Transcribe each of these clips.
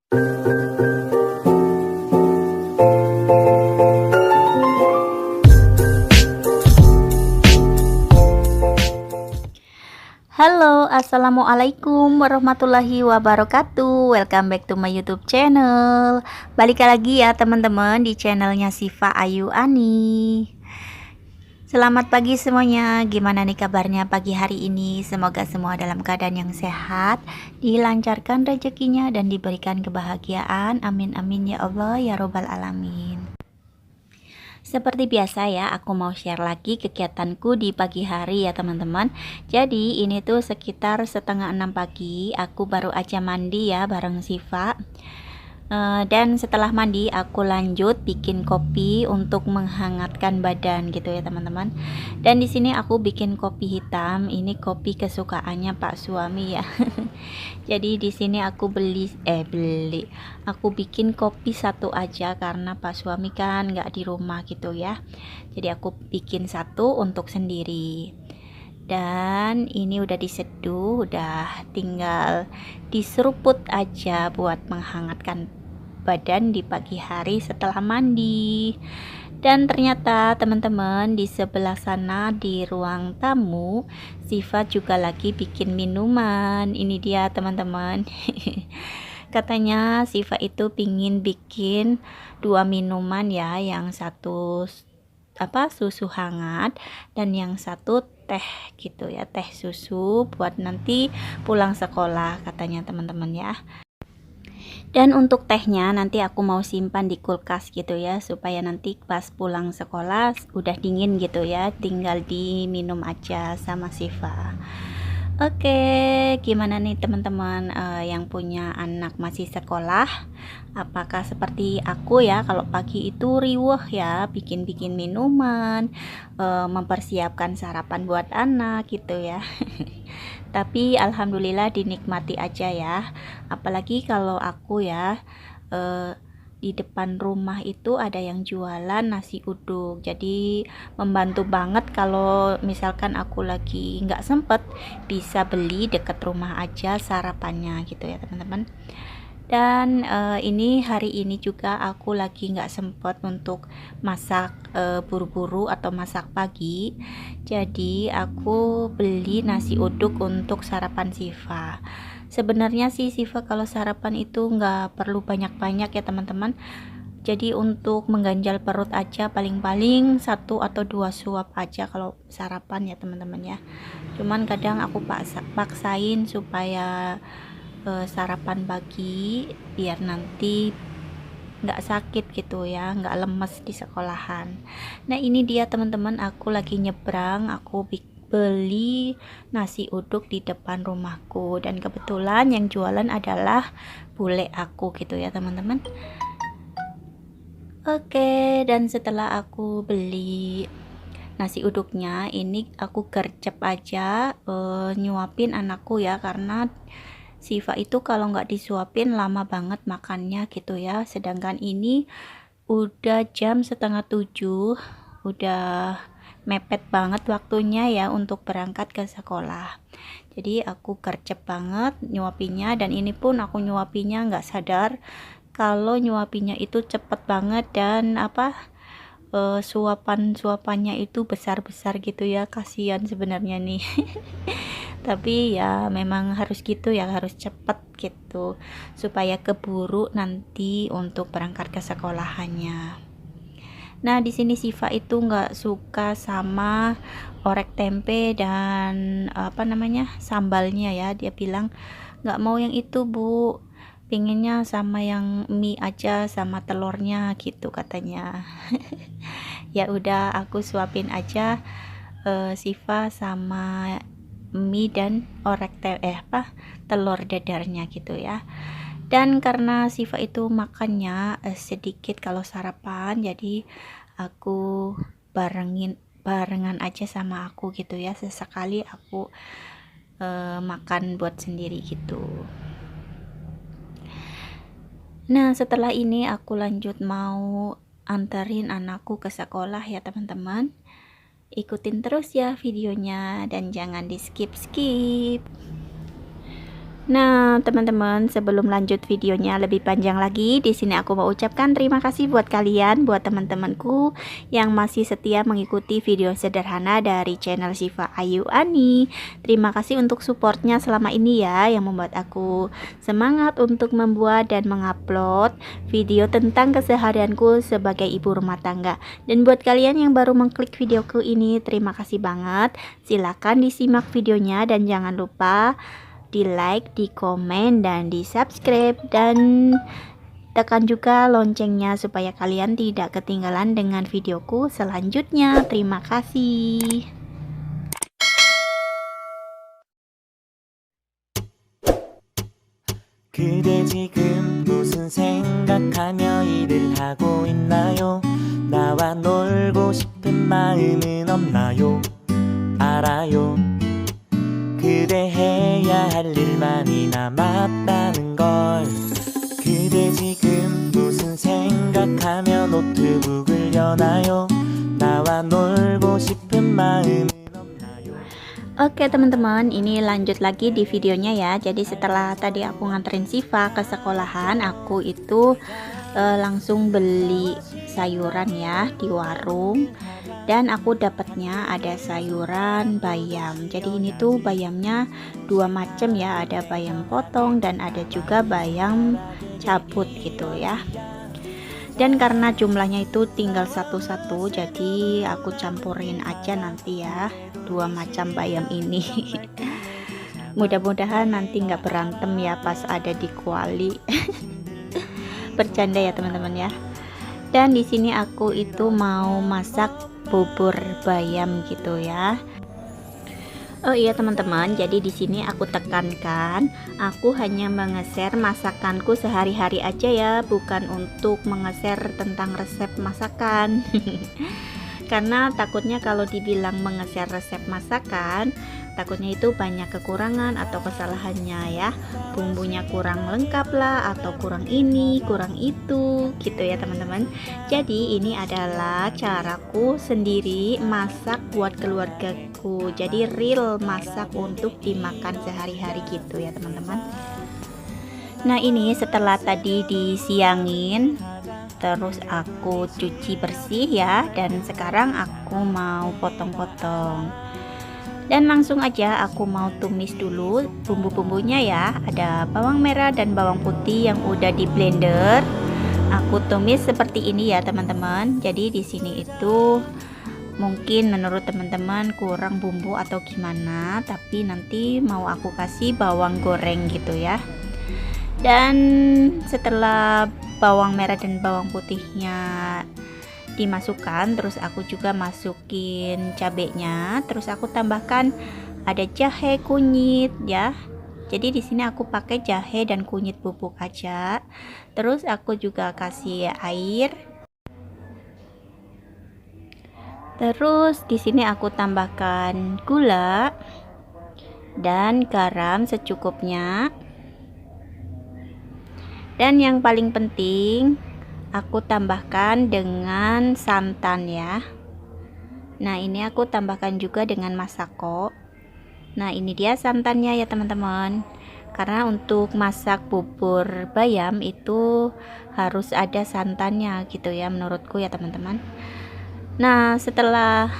Halo, assalamualaikum warahmatullahi wabarakatuh. Welcome back to my YouTube channel. Balik lagi ya teman-teman di channelnya Siva Ayu Ani. Selamat pagi semuanya. Gimana nih kabarnya pagi hari ini? Semoga semua dalam keadaan yang sehat, dilancarkan rezekinya dan diberikan kebahagiaan. Amin amin ya Allah ya robbal alamin. Seperti biasa ya, aku mau share lagi kegiatanku di pagi hari ya teman-teman. Jadi ini tuh sekitar setengah 6 pagi, aku baru aja mandi ya bareng Siva. Dan setelah mandi aku lanjut bikin kopi untuk menghangatkan badan gitu ya teman-teman. Dan di sini aku bikin kopi hitam, ini kopi kesukaannya Pak suami ya. Jadi di sini aku aku bikin kopi satu aja karena Pak suami kan nggak di rumah gitu ya. Jadi aku bikin satu untuk sendiri. Dan ini udah diseduh, udah tinggal diseruput aja buat menghangatkan badan di pagi hari setelah mandi. Dan ternyata teman-teman di sebelah sana di ruang tamu Siva juga lagi bikin minuman. Ini dia teman-teman. Katanya Siva itu pingin bikin 2 minuman ya, yang satu susu hangat dan yang satu teh gitu ya, teh susu buat nanti pulang sekolah katanya teman-teman ya. Dan untuk tehnya nanti aku mau simpan di kulkas gitu ya, supaya nanti pas pulang sekolah udah dingin gitu ya, tinggal diminum aja sama Siva. Oke, gimana nih teman-teman yang punya anak masih sekolah? Apakah seperti aku ya, kalau pagi itu riweh ya, bikin-bikin minuman, mempersiapkan sarapan buat anak gitu ya. Tapi alhamdulillah dinikmati aja ya. Apalagi kalau aku ya, di depan rumah itu ada yang jualan nasi uduk, jadi membantu banget kalau misalkan aku lagi nggak sempet, bisa beli deket rumah aja sarapannya gitu ya teman-teman. Dan ini hari ini juga aku lagi nggak sempet untuk masak buru-buru atau masak pagi, jadi aku beli nasi uduk untuk sarapan Siva. Sebenarnya sih Siva kalau sarapan itu nggak perlu banyak-banyak ya teman-teman. Jadi untuk mengganjal perut aja paling-paling 1 atau 2 suap aja kalau sarapan ya teman-teman ya. Cuman kadang aku paksain supaya sarapan pagi biar nanti nggak sakit gitu ya, nggak lemes di sekolahan. Nah ini dia teman-teman, aku lagi nyebrang, aku beli nasi uduk di depan rumahku, dan kebetulan yang jualan adalah bule aku gitu ya teman-teman. Oke, dan setelah aku beli nasi uduknya, ini aku gercep aja nyuapin anakku ya, karena Siva itu kalau nggak disuapin lama banget makannya gitu ya. Sedangkan ini udah jam setengah 7, udah mepet banget waktunya ya untuk berangkat ke sekolah. Jadi aku gercep banget nyuapinya, dan ini pun aku nyuapinya nggak sadar kalau nyuapinya itu cepet banget, dan suapannya itu besar-besar gitu ya, kasihan sebenarnya nih. Tapi ya memang harus gitu ya, harus cepet gitu supaya keburu nanti untuk berangkat ke sekolahannya. Nah di sini Siva itu nggak suka sama orek tempe dan sambalnya ya, dia bilang nggak mau yang itu Bu, pinginnya sama yang mie aja sama telurnya gitu katanya. Ya udah aku suapin aja Siva sama mie dan telur dadarnya gitu ya. Dan karena Siva itu makannya sedikit kalau sarapan, jadi aku barengan aja sama aku gitu ya, sesekali aku makan buat sendiri gitu. Nah setelah ini aku lanjut mau anterin anakku ke sekolah ya teman-teman. Ikutin terus ya videonya dan jangan di skip-skip. Nah, teman-teman, sebelum lanjut videonya lebih panjang lagi, di sini aku mau ucapkan terima kasih buat kalian, buat teman-temanku yang masih setia mengikuti video sederhana dari channel Syifa Ayu Ani. Terima kasih untuk supportnya selama ini ya, yang membuat aku semangat untuk membuat dan mengupload video tentang keseharianku sebagai ibu rumah tangga. Dan buat kalian yang baru mengklik videoku ini, terima kasih banget. Silahkan disimak videonya dan jangan lupa di like, di komen, dan di subscribe, dan tekan juga loncengnya supaya kalian tidak ketinggalan dengan videoku selanjutnya. Terima kasih. 그대 지금 무슨 생각하며 일을 하고 있나요? 나와 놀고 싶은 마음은 없나요? 알아요. 그대 해야 할 일만이 남았다는 걸. 그대 지금 무슨 생각하며 노트북을 여나요? 나와 놀고 싶은 마음은 없나요? Oke teman-teman, ini lanjut lagi di videonya ya. Jadi setelah tadi aku nganterin Syifa ke sekolahan, aku itu langsung beli sayuran ya di warung. Dan aku dapatnya ada sayuran bayam. Jadi ini tuh bayamnya dua macam ya, ada bayam potong dan ada juga bayam cabut gitu ya. Dan karena jumlahnya itu tinggal satu-satu, jadi aku campurin aja nanti ya dua macam bayam ini. Mudah-mudahan nanti nggak berantem ya pas ada di kuali. Bercanda ya teman-teman ya. Dan di sini aku itu mau masak bubur bayam gitu ya. Oh iya teman-teman, jadi di sini aku tekankan, aku hanya mengeser masakanku sehari-hari aja ya, bukan untuk mengeser tentang resep masakan. Karena takutnya kalau dibilang mengeser resep masakan, takutnya itu banyak kekurangan atau kesalahannya ya, bumbunya kurang lengkap lah, atau kurang ini kurang itu gitu ya teman-teman. Jadi ini adalah caraku sendiri masak buat keluargaku, jadi real masak untuk dimakan sehari-hari gitu ya teman-teman. Nah ini setelah tadi disiangin, terus aku cuci bersih ya, dan sekarang aku mau potong-potong. Dan langsung aja aku mau tumis dulu bumbu-bumbunya ya. Ada bawang merah dan bawang putih yang udah di blender. Aku tumis seperti ini ya teman-teman. Jadi di sini itu mungkin menurut teman-teman kurang bumbu atau gimana, tapi nanti mau aku kasih bawang goreng gitu ya. Dan setelah bawang merah dan bawang putihnya dimasukkan, terus aku juga masukin cabenya, terus aku tambahkan ada jahe, kunyit ya. Jadi di sini aku pakai jahe dan kunyit bubuk aja. Terus aku juga kasih air. Terus di sini aku tambahkan gula dan garam secukupnya. Dan yang paling penting aku tambahkan dengan santan ya. Nah ini aku tambahkan juga dengan masako. Nah ini dia santannya ya teman-teman. Karena untuk masak bubur bayam itu harus ada santannya gitu ya menurutku ya teman-teman. Nah setelah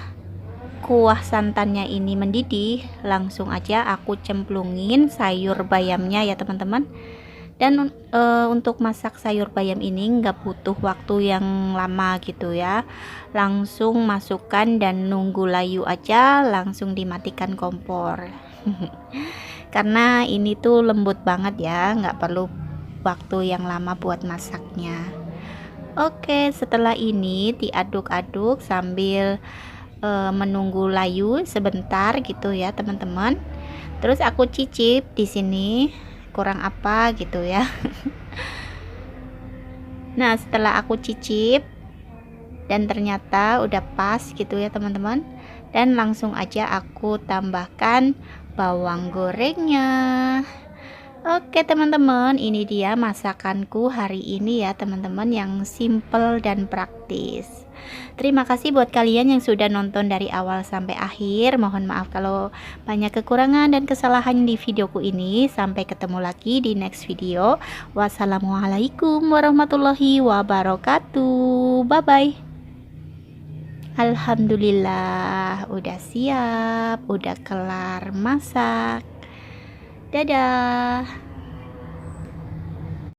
kuah santannya ini mendidih, langsung aja aku cemplungin sayur bayamnya ya teman-teman. Dan untuk masak sayur bayam ini nggak butuh waktu yang lama gitu ya, langsung masukkan dan nunggu layu aja, langsung dimatikan kompor. Karena ini tuh lembut banget ya, nggak perlu waktu yang lama buat masaknya. Oke, setelah ini diaduk-aduk sambil menunggu layu sebentar gitu ya teman-teman. Terus aku cicip di sini kurang apa gitu ya. Nah setelah aku cicip dan ternyata udah pas gitu ya teman-teman, dan langsung aja aku tambahkan bawang gorengnya. Oke teman-teman, ini dia masakanku hari ini ya teman-teman, yang simple dan praktis. Terima kasih buat kalian yang sudah nonton dari awal sampai akhir. Mohon maaf kalau banyak kekurangan dan kesalahan di videoku ini. Sampai ketemu lagi di next video. Wassalamualaikum warahmatullahi wabarakatuh. Bye bye. Alhamdulillah udah siap, udah kelar masak. Dadah.